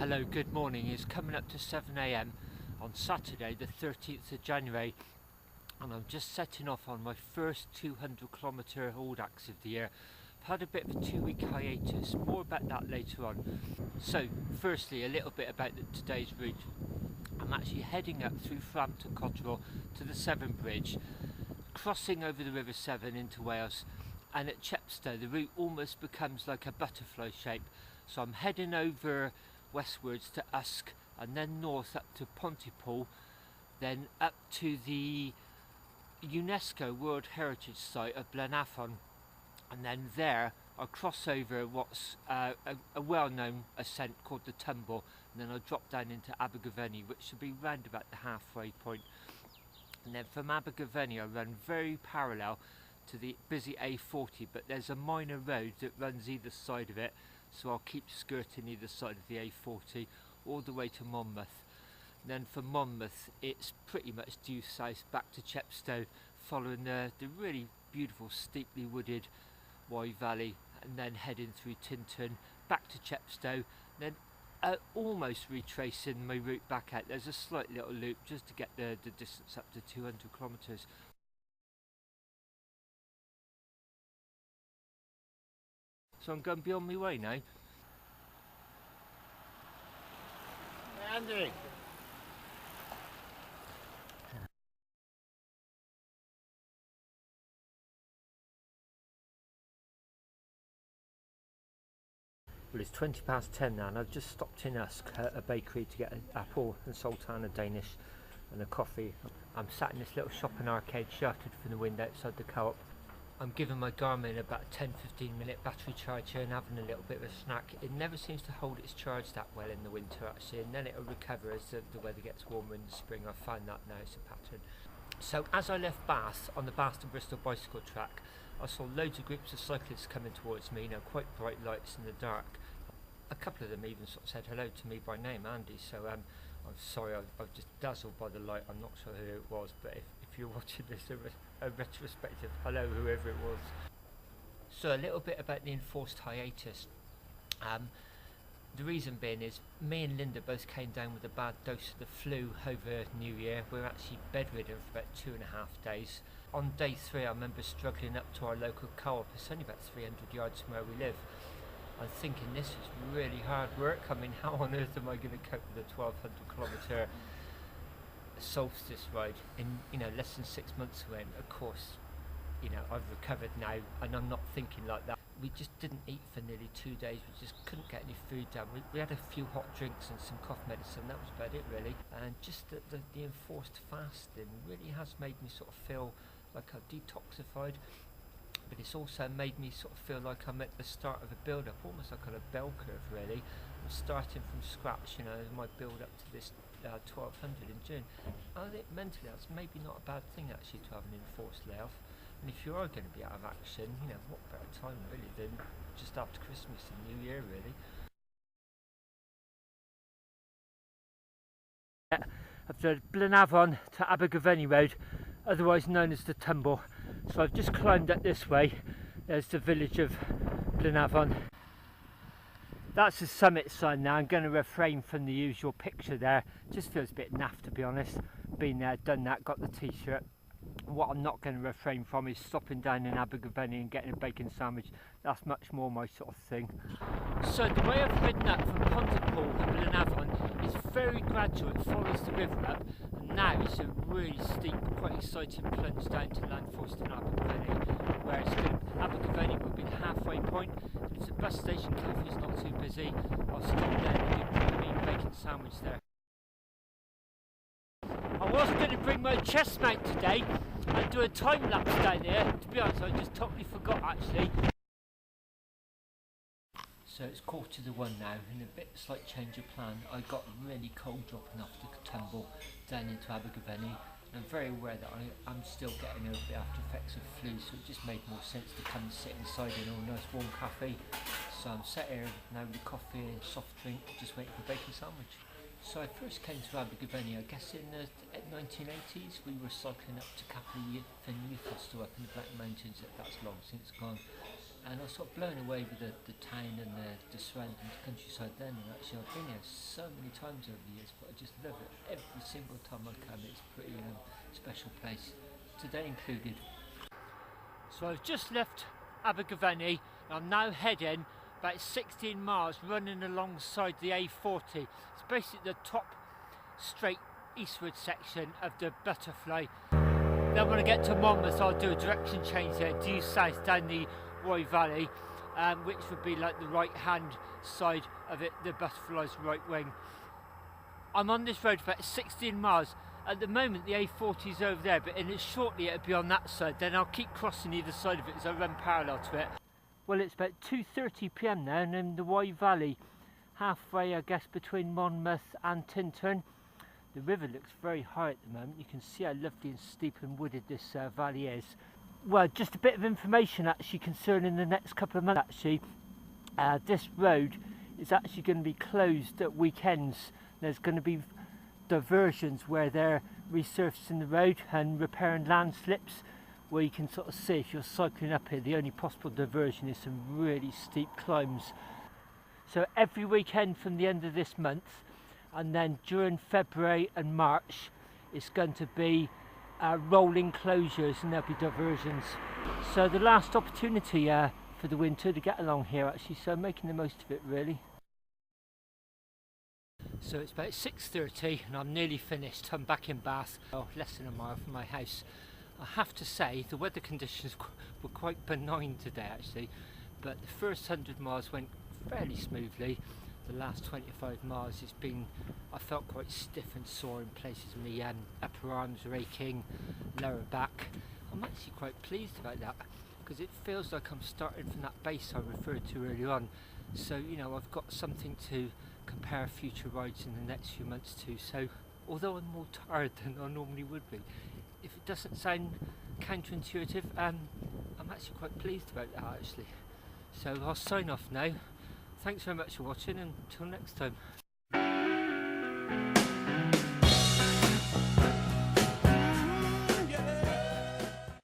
Hello, good morning. It's coming up to 7 AM on Saturday the 13th of January, and I'm just setting off on my first 200-kilometre Audax of the year. I've had a bit of a 2-week hiatus, more about that later on. So firstly, a little bit about today's route. I'm actually heading up through Frampton Cotterell to the Severn Bridge, crossing over the River Severn into Wales, and at Chepstow the route almost becomes like a butterfly shape. So I'm heading over westwards to Usk, and then north up to Pontypool, then up to the UNESCO World Heritage Site of Blaenavon, and then there I'll cross over what's a well-known ascent called the Tumble, and then I'll drop down into Abergavenny, which should be round about the halfway point. And then from Abergavenny I run very parallel to the busy A40, but there's a minor road that runs either side of it, so I'll keep skirting either side of the A40 all the way to Monmouth. And then from Monmouth it's pretty much due south back to Chepstow, following the really beautiful steeply wooded Wye Valley, and then heading through Tintern back to Chepstow, then almost retracing my route back out. There's a slight little loop just to get the distance up to 200 kilometres. So I'm going to be on my way now. Andy! Well, it's 20 past 10 now, and I've just stopped in Usk at a bakery to get an apple and sultana Danish and a coffee. I'm sat in this little shopping arcade sheltered from the wind outside the co-op. I'm giving my Garmin about a 10-15 minute battery charge here and having a little bit of a snack. It never seems to hold its charge that well in the winter actually, and then it'll recover as the weather gets warmer in the spring. I find that now it's a pattern. So as I left Bath on the Bath to Bristol bicycle track, I saw loads of groups of cyclists coming towards me, quite bright lights in the dark. A couple of them even sort of said hello to me by name, Andy, so I'm sorry, I was just dazzled by the light. I'm not sure who it was, but if you're watching this, a retrospective hello, whoever it was. So a little bit about the enforced hiatus. The reason being is me and Linda both came down with a bad dose of the flu over New Year. We were actually bedridden for about 2.5 days. On day 3 I remember struggling up to our local co-op. It's only about 300 yards from where we live. I'm thinking this is really hard work. I mean, how on earth am I going to cope with a 1200 kilometre solstice ride in less than 6 months away? And of course, I've recovered now, and I'm not thinking like that. We just didn't eat for nearly 2 days. We just couldn't get any food down. We had a few hot drinks and some cough medicine. That was about it really. And just the enforced fasting really has made me sort of feel like I've detoxified. But it's also made me sort of feel like I'm at the start of a build-up, almost like on a bell curve really. I'm starting from scratch, my build-up to this 1200 in June. I think mentally that's maybe not a bad thing actually, to have an enforced layoff. And if you are going to be out of action, what better time really than just after Christmas and New Year really. Of the Blaenavon to Abergavenny Road, otherwise known as the Tumble. So I've just climbed up this way. There's the village of Blaenavon. That's the summit sign now. I'm going to refrain from the usual picture there. Just feels a bit naff, to be honest. Been there, done that, got the t-shirt. What I'm not going to refrain from is stopping down in Abergavenny and getting a bacon sandwich. That's much more my sort of thing. So the way I've ridden up from Pontypool to Blaenavon is very gradual. It follows the river up, and now it's a really steep, quite exciting plunge down to Landforst in Abergavenny, where Abergavenny will be the halfway point. If the bus station cafe's not too busy, I'll stop there and do a creamy bacon sandwich there. I was going to bring my chest mount today and do a time lapse down here. To be honest, I just totally forgot actually. So it's 1:45 now, and a bit slight change of plan. I got really cold dropping off the Tumble down into Abergavenny. I'm very aware that I'm still getting over the after effects of flu, so it just made more sense to come and sit inside in a nice warm cafe. So I'm sat here now with coffee and soft drink, just waiting for a bacon sandwich. So I first came to Abergavenny, I guess in the 1980s. We were cycling up to Capel Fyn Youth Hostel up in the Black Mountains. That's long since gone. and I was sort of blown away with the town and the surrounding countryside then. And actually I've been here so many times over the years, but I just love it every single time I come. It's a pretty special place, today included. So I've just left Abergavenny and I'm now heading about 16 miles running alongside the A40. It's basically the top straight eastward section of the butterfly. Then when I get to Monmouth I'll do a direction change there, due south down the Wye Valley, which would be like the right hand side of it, the butterfly's right wing. I'm on this road for about 16 miles. At the moment the A40 is over there, but shortly it'll be on that side. Then I'll keep crossing either side of it as I run parallel to it. Well, it's about 2:30 PM now, and in the Wye Valley, halfway I guess between Monmouth and Tintern. The river looks very high at the moment. You can see how lovely and steep and wooded this valley is. Well, just a bit of information actually concerning the next couple of months actually. This road is actually going to be closed at weekends. There's going to be diversions where they're resurfacing the road and repairing landslips, where you can sort of see if you're cycling up here, the only possible diversion is some really steep climbs. So every weekend from the end of this month, and then during February and March, it's going to be rolling closures and there'll be diversions. So the last opportunity for the winter to get along here actually, so making the most of it really. So it's about 6:30 and I'm nearly finished. I'm back in Bath, less than a mile from my house. I have to say the weather conditions were quite benign today actually, but the first 100 miles went fairly smoothly. The last 25 miles it's been, I felt quite stiff and sore in places. My upper arms are aching, lower back. I'm actually quite pleased about that, because it feels like I'm starting from that base I referred to earlier on. So, you know, I've got something to compare future rides in the next few months to. So, although I'm more tired than I normally would be, if it doesn't sound counterintuitive, I'm actually quite pleased about that actually. So I'll sign off now. Thanks very much for watching, and until next time.